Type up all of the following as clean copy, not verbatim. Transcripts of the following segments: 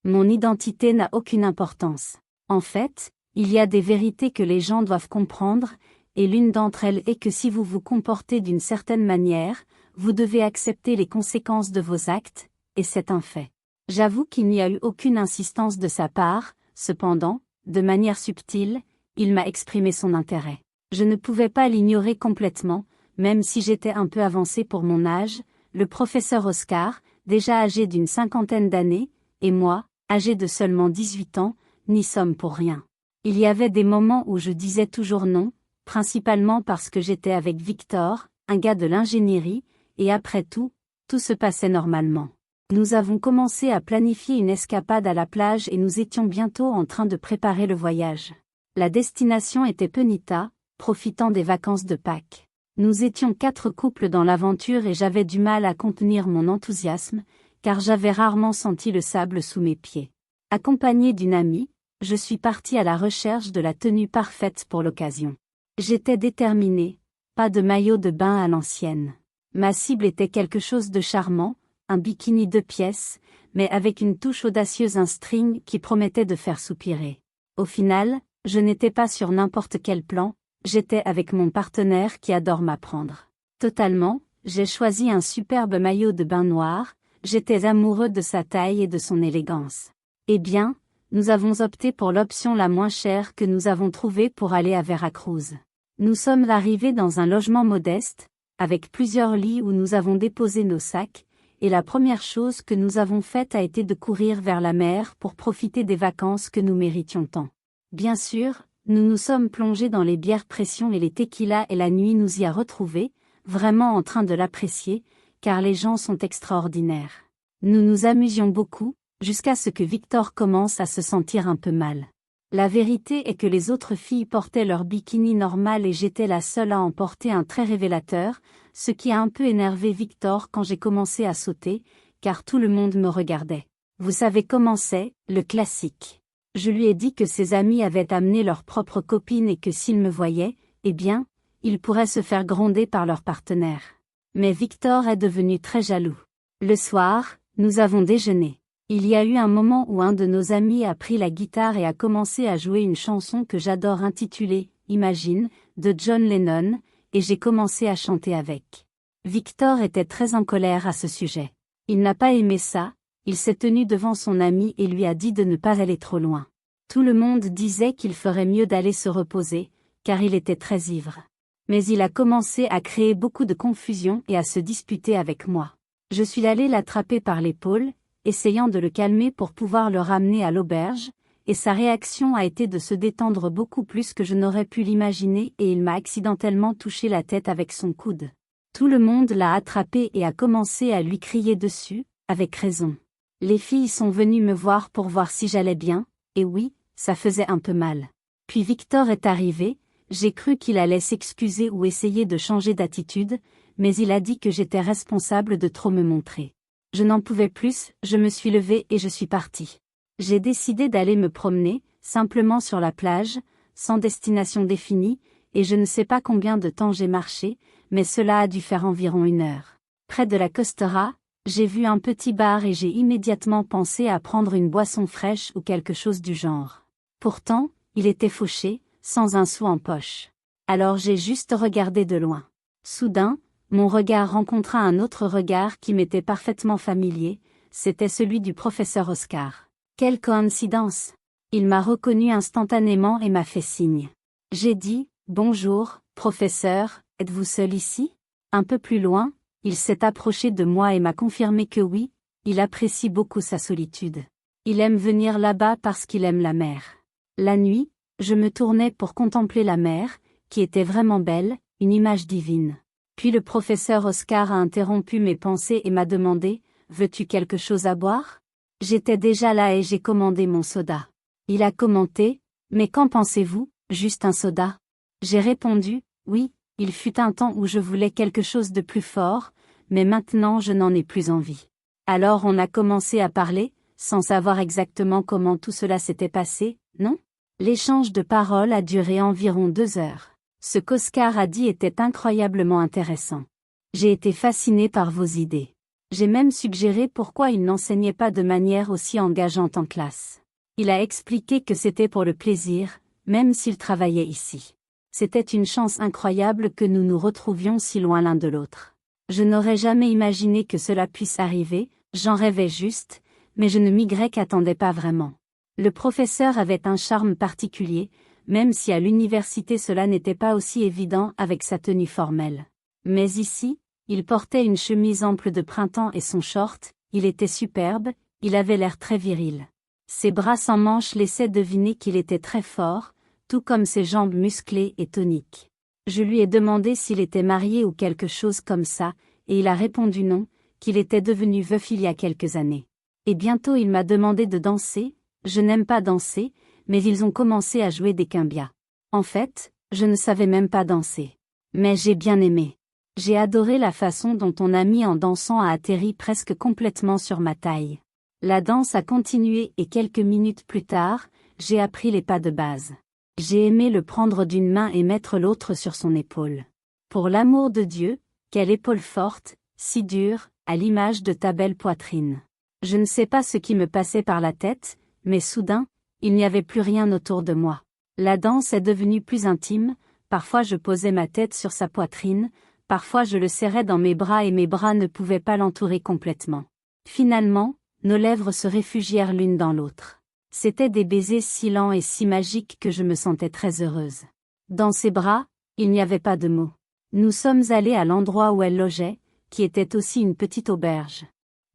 Mon identité n'a aucune importance. En fait, il y a des vérités que les gens doivent comprendre, et l'une d'entre elles est que si vous vous comportez d'une certaine manière, vous devez accepter les conséquences de vos actes, et c'est un fait. J'avoue qu'il n'y a eu aucune insistance de sa part, cependant, de manière subtile, il m'a exprimé son intérêt. Je ne pouvais pas l'ignorer complètement, même si j'étais un peu avancé pour mon âge, le professeur Oscar, déjà âgé d'une 50aine d'années, et moi, âgé de seulement 18 ans, n'y sommes pour rien. Il y avait des moments où je disais toujours non, principalement parce que j'étais avec Victor, un gars de l'ingénierie, et après tout se passait normalement. Nous avons commencé à planifier une escapade à la plage et nous étions bientôt en train de préparer le voyage. La destination était Punita, profitant des vacances de Pâques. Nous étions 4 couples dans l'aventure et j'avais du mal à contenir mon enthousiasme, car j'avais rarement senti le sable sous mes pieds. Accompagné d'une amie, je suis partie à la recherche de la tenue parfaite pour l'occasion. J'étais déterminée, pas de maillot de bain à l'ancienne. Ma cible était quelque chose de charmant, un bikini 2 pièces, mais avec une touche audacieuse, un string qui promettait de faire soupirer. Au final, je n'étais pas sur n'importe quel plan, j'étais avec mon partenaire qui adore m'apprendre. Totalement, j'ai choisi un superbe maillot de bain noir, j'étais amoureux de sa taille et de son élégance. Eh bien, nous avons opté pour l'option la moins chère que nous avons trouvée pour aller à Veracruz. Nous sommes arrivés dans un logement modeste, avec plusieurs lits où nous avons déposé nos sacs, et la première chose que nous avons faite a été de courir vers la mer pour profiter des vacances que nous méritions tant. Bien sûr, nous nous sommes plongés dans les bières pression et les tequilas et la nuit nous y a retrouvés, vraiment en train de l'apprécier, car les gens sont extraordinaires. Nous nous amusions beaucoup, jusqu'à ce que Victor commence à se sentir un peu mal. La vérité est que les autres filles portaient leur bikini normal et j'étais la seule à en porter un très révélateur, ce qui a un peu énervé Victor quand j'ai commencé à sauter, car tout le monde me regardait. Vous savez comment c'est, le classique. Je lui ai dit que ses amis avaient amené leurs propres copines et que s'ils me voyaient, eh bien, ils pourraient se faire gronder par leur partenaire. Mais Victor est devenu très jaloux. Le soir, nous avons déjeuné. Il y a eu un moment où un de nos amis a pris la guitare et a commencé à jouer une chanson que j'adore intitulée « Imagine » de John Lennon, et j'ai commencé à chanter avec. Victor était très en colère à ce sujet. Il n'a pas aimé ça, il s'est tenu devant son ami et lui a dit de ne pas aller trop loin. Tout le monde disait qu'il ferait mieux d'aller se reposer, car il était très ivre. Mais il a commencé à créer beaucoup de confusion et à se disputer avec moi. Je suis allée l'attraper par l'épaule, essayant de le calmer pour pouvoir le ramener à l'auberge, et sa réaction a été de se détendre beaucoup plus que je n'aurais pu l'imaginer et il m'a accidentellement touché la tête avec son coude. Tout le monde l'a attrapé et a commencé à lui crier dessus, avec raison. Les filles sont venues me voir pour voir si j'allais bien, et oui, ça faisait un peu mal. Puis Victor est arrivé, j'ai cru qu'il allait s'excuser ou essayer de changer d'attitude, mais il a dit que j'étais responsable de trop me montrer. Je n'en pouvais plus, je me suis levée et je suis partie. J'ai décidé d'aller me promener, simplement sur la plage, sans destination définie, et je ne sais pas combien de temps j'ai marché, mais cela a dû faire environ 1 heure. Près de la Costera, j'ai vu un petit bar et j'ai immédiatement pensé à prendre une boisson fraîche ou quelque chose du genre. Pourtant, il était fauché, sans un sou en poche. Alors j'ai juste regardé de loin. Soudain, mon regard rencontra un autre regard qui m'était parfaitement familier, c'était celui du professeur Oscar. Quelle coïncidence! Il m'a reconnu instantanément et m'a fait signe. J'ai dit, « Bonjour, professeur, êtes-vous seul ici ?» Un peu plus loin, il s'est approché de moi et m'a confirmé que oui, il apprécie beaucoup sa solitude. Il aime venir là-bas parce qu'il aime la mer. La nuit, je me tournais pour contempler la mer, qui était vraiment belle, une image divine. Puis le professeur Oscar a interrompu mes pensées et m'a demandé « Veux-tu quelque chose à boire ?» J'étais déjà là et j'ai commandé mon soda. Il a commenté « Mais qu'en pensez-vous, juste un soda ?» J'ai répondu « Oui, il fut un temps où je voulais quelque chose de plus fort, mais maintenant je n'en ai plus envie. » Alors on a commencé à parler, sans savoir exactement comment tout cela s'était passé, non? L'échange de paroles a duré environ 2 heures. Ce qu'Oscar a dit était incroyablement intéressant. J'ai été fasciné par vos idées. J'ai même suggéré pourquoi il n'enseignait pas de manière aussi engageante en classe. Il a expliqué que c'était pour le plaisir, même s'il travaillait ici. C'était une chance incroyable que nous nous retrouvions si loin l'un de l'autre. Je n'aurais jamais imaginé que cela puisse arriver, j'en rêvais juste, mais je ne m'y attendais pas vraiment. Le professeur avait un charme particulier, même si à l'université cela n'était pas aussi évident avec sa tenue formelle. Mais ici, il portait une chemise ample de printemps et son short, il était superbe, il avait l'air très viril. Ses bras sans manches laissaient deviner qu'il était très fort, tout comme ses jambes musclées et toniques. Je lui ai demandé s'il était marié ou quelque chose comme ça, et il a répondu non, qu'il était devenu veuf il y a quelques années. Et bientôt il m'a demandé de danser, je n'aime pas danser, mais ils ont commencé à jouer des quimbias. En fait, je ne savais même pas danser. Mais j'ai bien aimé. J'ai adoré la façon dont ton ami en dansant a atterri presque complètement sur ma taille. La danse a continué et quelques minutes plus tard, j'ai appris les pas de base. J'ai aimé le prendre d'une main et mettre l'autre sur son épaule. Pour l'amour de Dieu, quelle épaule forte, si dure, à l'image de ta belle poitrine. Je ne sais pas ce qui me passait par la tête, mais soudain, il n'y avait plus rien autour de moi. La danse est devenue plus intime, parfois je posais ma tête sur sa poitrine, parfois je le serrais dans mes bras et mes bras ne pouvaient pas l'entourer complètement. Finalement, nos lèvres se réfugièrent l'une dans l'autre. C'étaient des baisers si lents et si magiques que je me sentais très heureuse. Dans ses bras, il n'y avait pas de mots. Nous sommes allés à l'endroit où elle logeait, qui était aussi une petite auberge.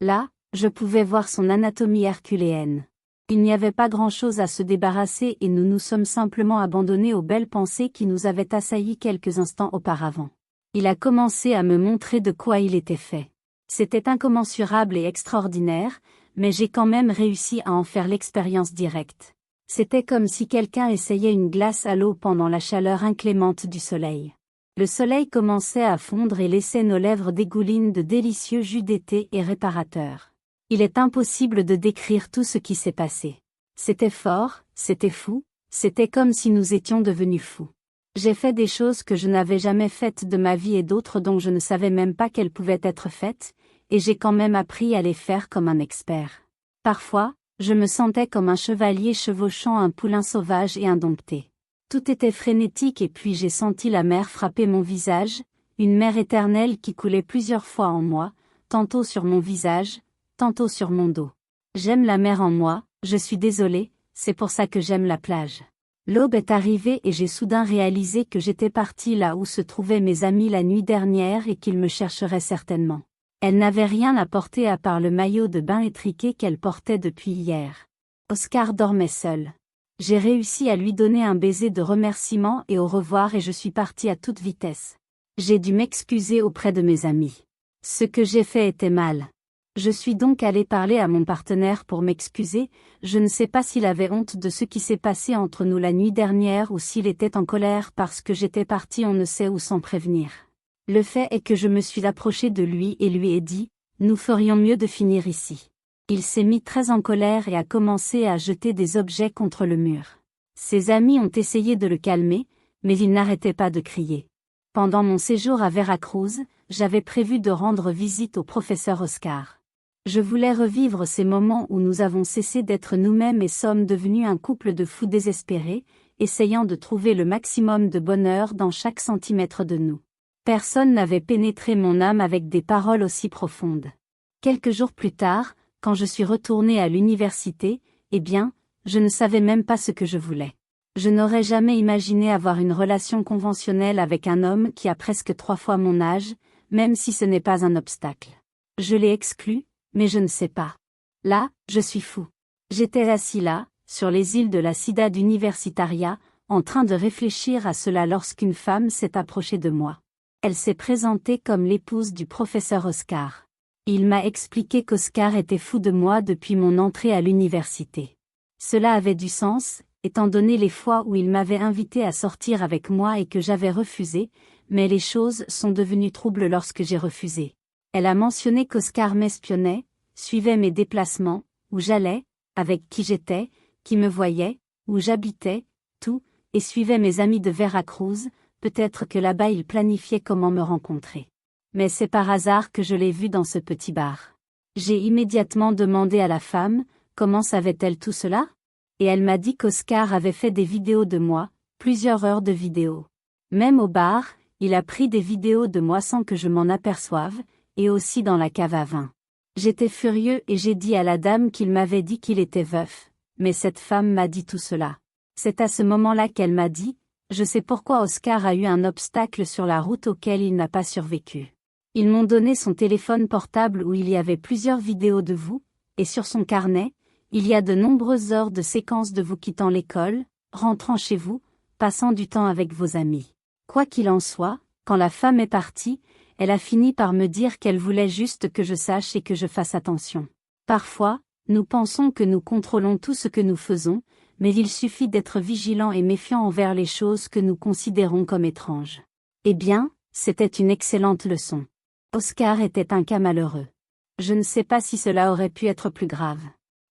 Là, je pouvais voir son anatomie herculéenne. Il n'y avait pas grand-chose à se débarrasser et nous nous sommes simplement abandonnés aux belles pensées qui nous avaient assaillis quelques instants auparavant. Il a commencé à me montrer de quoi il était fait. C'était incommensurable et extraordinaire, mais j'ai quand même réussi à en faire l'expérience directe. C'était comme si quelqu'un essayait une glace à l'eau pendant la chaleur inclémente du soleil. Le soleil commençait à fondre et laissait nos lèvres dégouline de délicieux jus d'été et réparateur. Il est impossible de décrire tout ce qui s'est passé. C'était fort, c'était fou, c'était comme si nous étions devenus fous. J'ai fait des choses que je n'avais jamais faites de ma vie et d'autres dont je ne savais même pas qu'elles pouvaient être faites, et j'ai quand même appris à les faire comme un expert. Parfois, je me sentais comme un chevalier chevauchant un poulain sauvage et indompté. Tout était frénétique et puis j'ai senti la mer frapper mon visage, une mer éternelle qui coulait plusieurs fois en moi, tantôt sur mon visage, tantôt sur mon dos. J'aime la mer en moi, je suis désolée, c'est pour ça que j'aime la plage. L'aube est arrivée et j'ai soudain réalisé que j'étais partie là où se trouvaient mes amis la nuit dernière et qu'ils me chercheraient certainement. Elle n'avait rien à porter à part le maillot de bain étriqué qu'elle portait depuis hier. Oscar dormait seul. J'ai réussi à lui donner un baiser de remerciement et au revoir et je suis partie à toute vitesse. J'ai dû m'excuser auprès de mes amis. Ce que j'ai fait était mal. Je suis donc allée parler à mon partenaire pour m'excuser, je ne sais pas s'il avait honte de ce qui s'est passé entre nous la nuit dernière ou s'il était en colère parce que j'étais partie on ne sait où sans prévenir. Le fait est que je me suis approchée de lui et lui ai dit, nous ferions mieux de finir ici. Il s'est mis très en colère et a commencé à jeter des objets contre le mur. Ses amis ont essayé de le calmer, mais il n'arrêtait pas de crier. Pendant mon séjour à Veracruz, j'avais prévu de rendre visite au professeur Oscar. Je voulais revivre ces moments où nous avons cessé d'être nous-mêmes et sommes devenus un couple de fous désespérés, essayant de trouver le maximum de bonheur dans chaque centimètre de nous. Personne n'avait pénétré mon âme avec des paroles aussi profondes. Quelques jours plus tard, quand je suis retournée à l'université, eh bien, je ne savais même pas ce que je voulais. Je n'aurais jamais imaginé avoir une relation conventionnelle avec un homme qui a presque 3 fois mon âge, même si ce n'est pas un obstacle. Je l'ai exclu, mais je ne sais pas. Là, je suis fou. J'étais assis là, sur les îles de la Ciudad Universitaria, en train de réfléchir à cela lorsqu'une femme s'est approchée de moi. Elle s'est présentée comme l'épouse du professeur Oscar. Il m'a expliqué qu'Oscar était fou de moi depuis mon entrée à l'université. Cela avait du sens, étant donné les fois où il m'avait invité à sortir avec moi et que j'avais refusé, mais les choses sont devenues troubles lorsque j'ai refusé. Elle a mentionné qu'Oscar m'espionnait, suivait mes déplacements, où j'allais, avec qui j'étais, qui me voyait, où j'habitais, tout, et suivait mes amis de Veracruz, peut-être que là-bas il planifiait comment me rencontrer. Mais c'est par hasard que je l'ai vu dans ce petit bar. J'ai immédiatement demandé à la femme, comment savait-elle tout cela? Et elle m'a dit qu'Oscar avait fait des vidéos de moi, plusieurs heures de vidéos. Même au bar, il a pris des vidéos de moi sans que je m'en aperçoive, et aussi dans la cave à vin. J'étais furieux et j'ai dit à la dame qu'il m'avait dit qu'il était veuf, mais cette femme m'a dit tout cela. C'est à ce moment-là qu'elle m'a dit, je sais pourquoi Oscar a eu un obstacle sur la route auquel il n'a pas survécu. Ils m'ont donné son téléphone portable où il y avait plusieurs vidéos de vous, et sur son carnet, il y a de nombreuses heures de séquences de vous quittant l'école, rentrant chez vous, passant du temps avec vos amis. Quoi qu'il en soit, quand la femme est partie, elle a fini par me dire qu'elle voulait juste que je sache et que je fasse attention. Parfois, nous pensons que nous contrôlons tout ce que nous faisons, mais il suffit d'être vigilant et méfiant envers les choses que nous considérons comme étranges. Eh bien, c'était une excellente leçon. Oscar était un cas malheureux. Je ne sais pas si cela aurait pu être plus grave.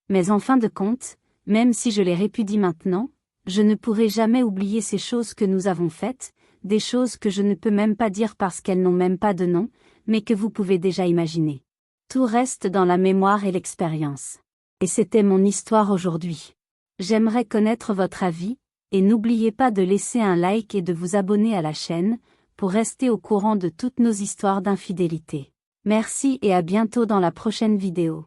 Mais en fin de compte, même si je les répudie maintenant, je ne pourrai jamais oublier ces choses que nous avons faites, des choses que je ne peux même pas dire parce qu'elles n'ont même pas de nom, mais que vous pouvez déjà imaginer. Tout reste dans la mémoire et l'expérience. Et c'était mon histoire aujourd'hui. J'aimerais connaître votre avis, et n'oubliez pas de laisser un like et de vous abonner à la chaîne, pour rester au courant de toutes nos histoires d'infidélité. Merci et à bientôt dans la prochaine vidéo.